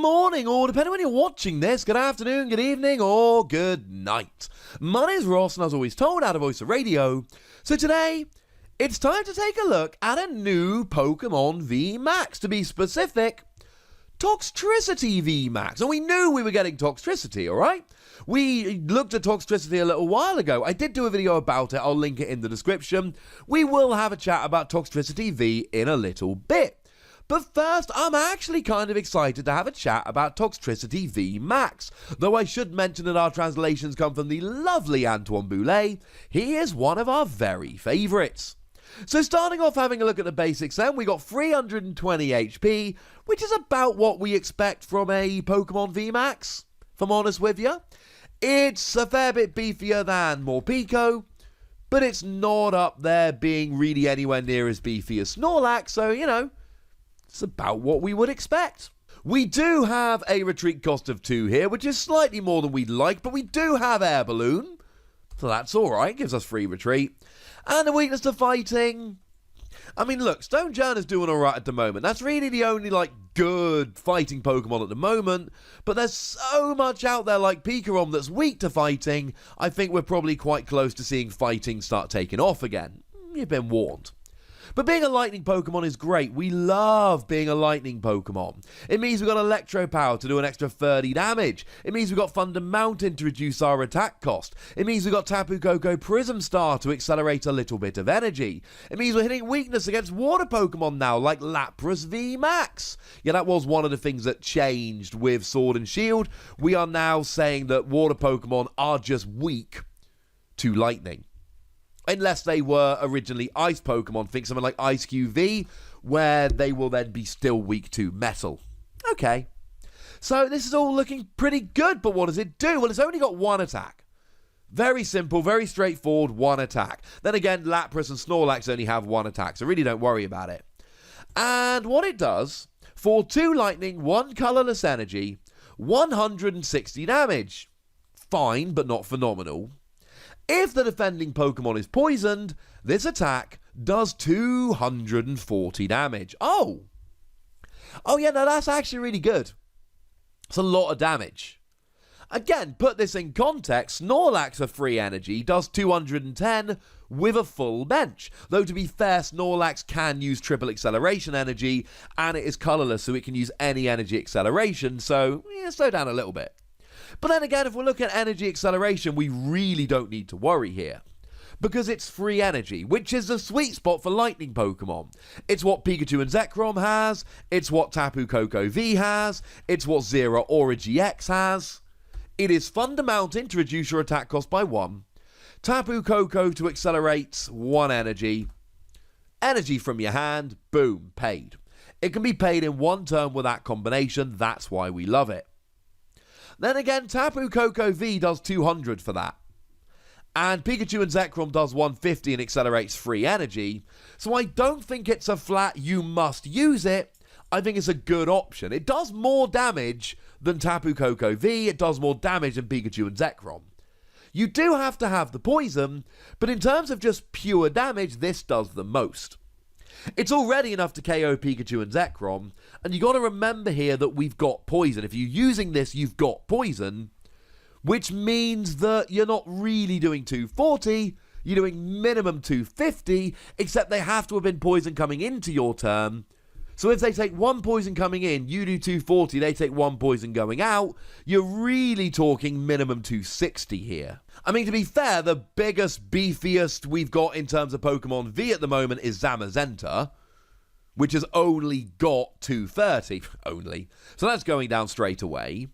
morning, or depending on when you're watching this, good afternoon, good evening, or good night. My name's Ross, and as always told, out of Voice of Radio. So today, it's time to take a look at a new Pokemon VMAX. To be specific, Toxtricity VMAX. And we knew we were getting Toxtricity, alright? We looked at Toxtricity a little while ago. I did do a video about it. I'll link it in the description. We will have a chat about Toxtricity V in a little bit. But first, I'm actually kind of excited to have a chat about Toxtricity VMAX. Though I should mention that our translations come from the lovely Antoine Boulet. He is one of our very favourites. So starting off having a look at the basics then, we got 320 HP, which is about what we expect from a Pokemon VMAX, if I'm honest with you. It's a fair bit beefier than Morpeko, but it's not up there being really anywhere near as beefy as Snorlax, so, you know, it's about what we would expect. We do have a retreat cost of 2 here, which is slightly more than we'd like, but we do have Air Balloon, so that's alright, gives us free retreat. And a weakness to fighting. I mean, look, Stonjourner is doing alright at the moment. That's really the only, good fighting Pokemon at the moment. But there's so much out there like Pikarom that's weak to fighting. I think we're probably quite close to seeing fighting start taking off again. You've been warned. But being a lightning Pokemon is great. We love being a lightning Pokemon. It means we've got Electro Power to do an extra 30 damage. It means we've got Thunder Mountain to reduce our attack cost. It means we've got Tapu Koko Prism Star to accelerate a little bit of energy. It means we're hitting weakness against water Pokemon now, like Lapras VMAX. Yeah, that was one of the things that changed with Sword and Shield. We are now saying that water Pokemon are just weak to lightning. Unless they were originally ice Pokemon, think something like Ice QV, where they will then be still weak to metal. Okay. So this is all looking pretty good, but what does it do? Well, it's only got one attack. Very simple, very straightforward, one attack. Then again, Lapras and Snorlax only have one attack, so really don't worry about it. And what it does, for 2 lightning, 1 colourless energy, 160 damage. Fine, but not phenomenal. If the defending Pokemon is poisoned, this attack does 240 damage. Oh yeah, no, that's actually really good. It's a lot of damage. Again, put this in context, Snorlax for free energy does 210 with a full bench. Though to be fair, Snorlax can use triple acceleration energy, and it is colourless, so it can use any energy acceleration, so yeah, slow down a little bit. But then again, if we're looking at energy acceleration, we really don't need to worry here. Because it's free energy, which is the sweet spot for lightning Pokemon. It's what Pikachu and Zekrom has, it's what Tapu Koko V has, it's what Zera Aura GX has. It is Thunder Mountain to reduce your attack cost by 1. Tapu Koko to accelerate 1 energy. Energy from your hand, boom, paid. It can be paid in 1 turn with that combination, that's why we love it. Then again, Tapu Koko V does 200 for that. And Pikachu and Zekrom does 150 and accelerates free energy. So I don't think it's a flat you must use it. I think it's a good option. It does more damage than Tapu Koko V. It does more damage than Pikachu and Zekrom. You do have to have the poison, but in terms of just pure damage, this does the most. It's already enough to KO Pikachu and Zekrom, and you got to remember here that we've got poison. If you're using this, you've got poison, which means that you're not really doing 240, you're doing minimum 250, except they have to have been poison coming into your turn. So if they take 1 poison coming in, you do 240, they take 1 poison going out, you're really talking minimum 260 here. I mean, to be fair, the biggest, beefiest we've got in terms of Pokemon V at the moment is Zamazenta, which has only got 230, only. So that's going down straight away.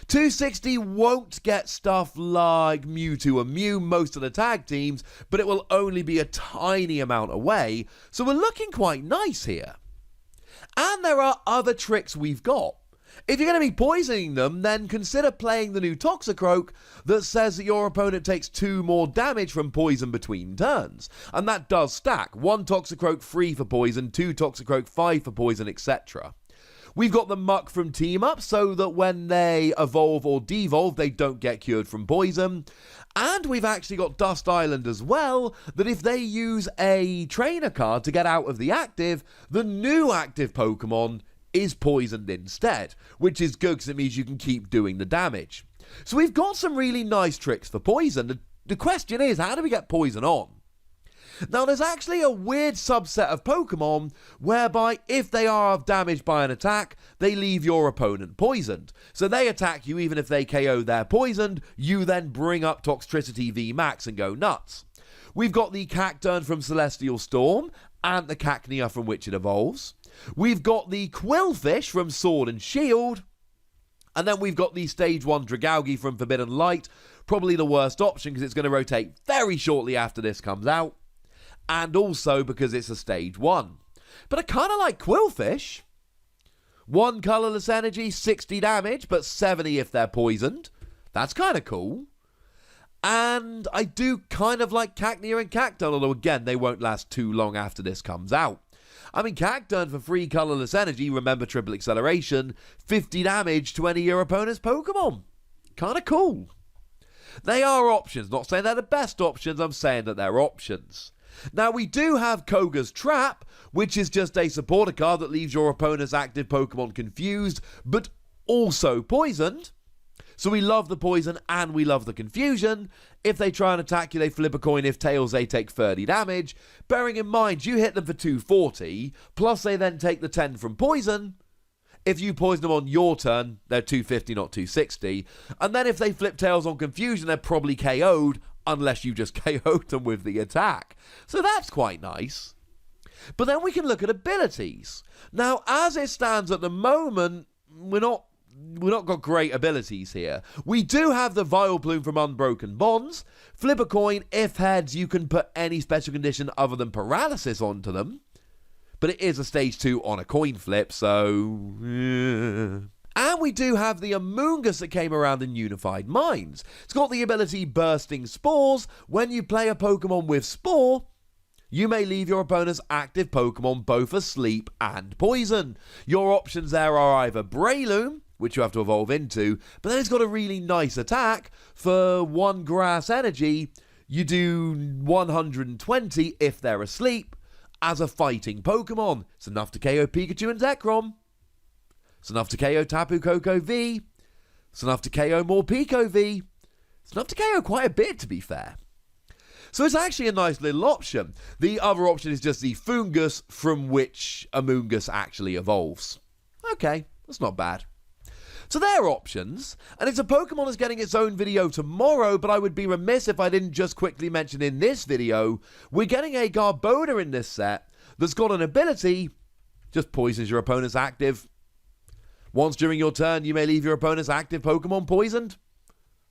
260 won't get stuff like Mewtwo and Mew, most of the tag teams, but it will only be a tiny amount away, so we're looking quite nice here. And there are other tricks we've got. If you're going to be poisoning them, then consider playing the new Toxicroak that says that your opponent takes 2 more damage from poison between turns. And that does stack. 1 Toxicroak 3 for poison, 2 Toxicroak 5 for poison, etc. We've got the Muck from Team Up so that when they evolve or devolve, they don't get cured from poison. And we've actually got Dust Island as well, that if they use a trainer card to get out of the active, the new active Pokemon is poisoned instead, which is good because it means you can keep doing the damage. So we've got some really nice tricks for poison. The question is, how do we get poison on? Now, there's actually a weird subset of Pokemon whereby if they are damaged by an attack, they leave your opponent poisoned. So they attack you even if they KO they're poisoned, you then bring up Toxtricity VMAX and go nuts. We've got the Cacturn from Celestial Storm and the Cacnea from which it evolves. We've got the Quillfish from Sword and Shield. And then we've got the Stage 1 Dragalge from Forbidden Light, probably the worst option because it's going to rotate very shortly after this comes out. And also because it's a Stage 1. But I kind of like Quillfish. 1 colourless energy, 60 damage, but 70 if they're poisoned. That's kind of cool. And I do kind of like Cacnea and Cacturn, although again, they won't last too long after this comes out. I mean, Cacturn for 3 colourless energy, remember triple acceleration, 50 damage to any of your opponent's Pokemon. Kind of cool. They are options. Not saying they're the best options, I'm saying that they're options. Now, we do have Kogas Trap, which is just a supporter card that leaves your opponent's active Pokemon confused, but also poisoned. So we love the poison and we love the confusion. If they try and attack you, they flip a coin. If tails, they take 30 damage. Bearing in mind, you hit them for 240, plus they then take the 10 from poison. If you poison them on your turn, they're 250, not 260. And then if they flip tails on confusion, they're probably KO'd, unless you just KO'd them with the attack. So that's quite nice. But then we can look at abilities. Now, as it stands at the moment, we're not got great abilities here. We do have the Vileplume from Unbroken Bonds. Flip a coin. If heads, you can put any special condition other than paralysis onto them. But it is a stage 2 on a coin flip, so... And we do have the Amoonguss that came around in Unified Minds. It's got the ability Bursting Spores. When you play a Pokemon with Spore, you may leave your opponent's active Pokemon both asleep and poison. Your options there are either Breloom, which you have to evolve into, but then it's got a really nice attack. For 1 grass energy, you do 120 if they're asleep as a fighting Pokemon. It's enough to KO Pikachu and Zekrom. It's enough to KO Tapu Koko V. It's enough to KO more Pico V. It's enough to KO quite a bit, to be fair. So it's actually a nice little option. The other option is just the Fungus from which Amoonguss actually evolves. Okay, that's not bad. So they're options, and it's a Pokemon that's getting its own video tomorrow, but I would be remiss if I didn't just quickly mention in this video, we're getting a Garbodor in this set that's got an ability, just poisons your opponent's active. Once during your turn, you may leave your opponent's active Pokemon poisoned.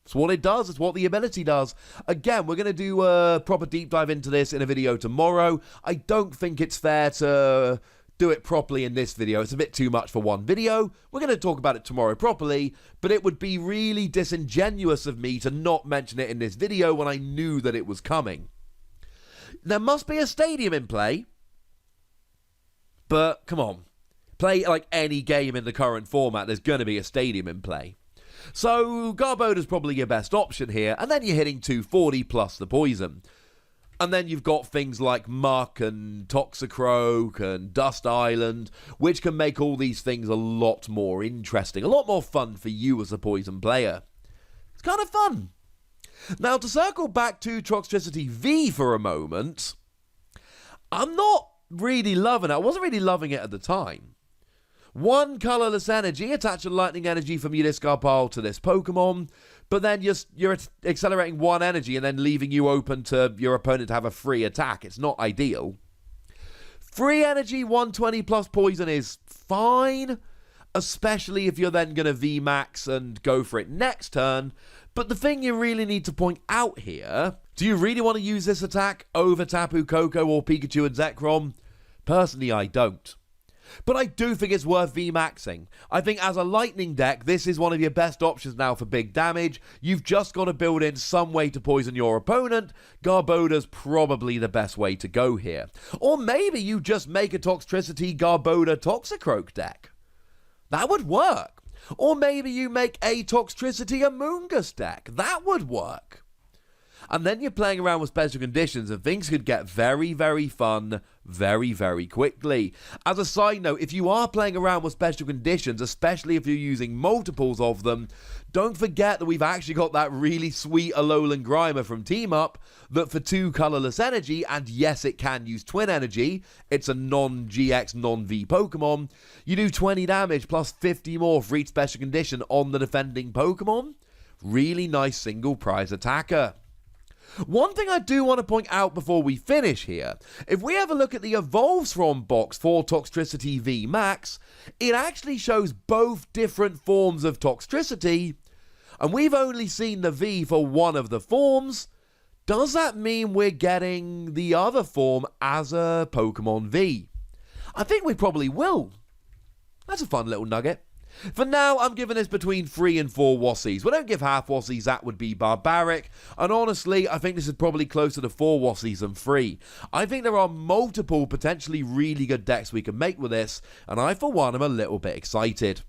It's what it does. It's what the ability does. Again, we're going to do a proper deep dive into this in a video tomorrow. I don't think it's fair to do it properly in this video. It's a bit too much for one video. We're going to talk about it tomorrow properly, but it would be really disingenuous of me to not mention it in this video when I knew that it was coming. There must be a stadium in play, but come on. Play like any game in the current format, there's going to be a stadium in play. So Garbodor's probably your best option here, and then you're hitting 240 plus the poison. And then you've got things like Muck and Toxicroak and Dust Island, which can make all these things a lot more interesting, a lot more fun for you as a poison player. It's kind of fun. Now, to circle back to Toxtricity V for a moment, I'm not really loving it. I wasn't really loving it at the time. 1 colourless energy, attach a lightning energy from your discard pile to this Pokemon, but then you're accelerating 1 energy and then leaving you open to your opponent to have a free attack. It's not ideal. Free energy, 120 plus poison is fine, especially if you're then going to VMAX and go for it next turn. But the thing you really need to point out here, do you really want to use this attack over Tapu Koko or Pikachu and Zekrom? Personally, I don't. But I do think it's worth VMAXing. I think as a lightning deck, this is one of your best options now for big damage. You've just got to build in some way to poison your opponent. Garbodor's probably the best way to go here. Or maybe you just make a Toxtricity Garbodor Toxicroak deck. That would work. Or maybe you make a Toxtricity Amoonguss deck. That would work. And then you're playing around with special conditions and things could get very, very fun very, very quickly. As a side note, if you are playing around with special conditions, especially if you're using multiples of them, don't forget that we've actually got that really sweet Alolan Grimer from Team Up that for 2 colorless energy, and yes, it can use twin energy, it's a non-GX, non-V Pokemon, you do 20 damage plus 50 more for each special condition on the defending Pokemon. Really nice single prize attacker. One thing I do want to point out before we finish here, if we have a look at the Evolves From box for Toxtricity VMAX, it actually shows both different forms of Toxtricity, and we've only seen the V for one of the forms. Does that mean we're getting the other form as a Pokemon V? I think we probably will. That's a fun little nugget. For now, I'm giving this between 3 and 4 Wassies. We don't give half Wassies, that would be barbaric. And honestly, I think this is probably closer to 4 Wassies than 3. I think there are multiple potentially really good decks we can make with this, and I, for one, am a little bit excited.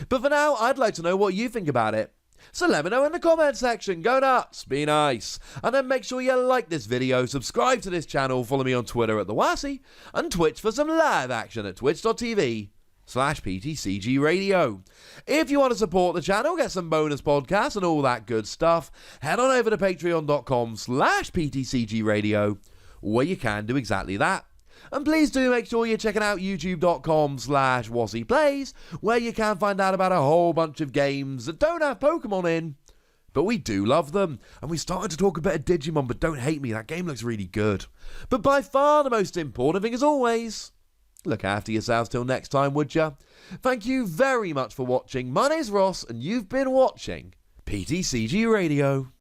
But for now, I'd like to know what you think about it. So let me know in the comment section. Go nuts, be nice. And then make sure you like this video, subscribe to this channel, follow me on Twitter at The Wassie, and Twitch for some live action at twitch.tv/PTCGRadio. If you want to support the channel, get some bonus podcasts and all that good stuff, head on over to patreon.com/PTCGRadio, where you can do exactly that. And please do make sure you're checking out youtube.com/WassiePlays, where you can find out about a whole bunch of games that don't have Pokemon in, but we do love them. And we started to talk a bit of Digimon, but don't hate me, that game looks really good. But by far the most important thing, as always, look after yourselves till next time, would ya? Thank you very much for watching. My name's Ross, and you've been watching PTCG Radio.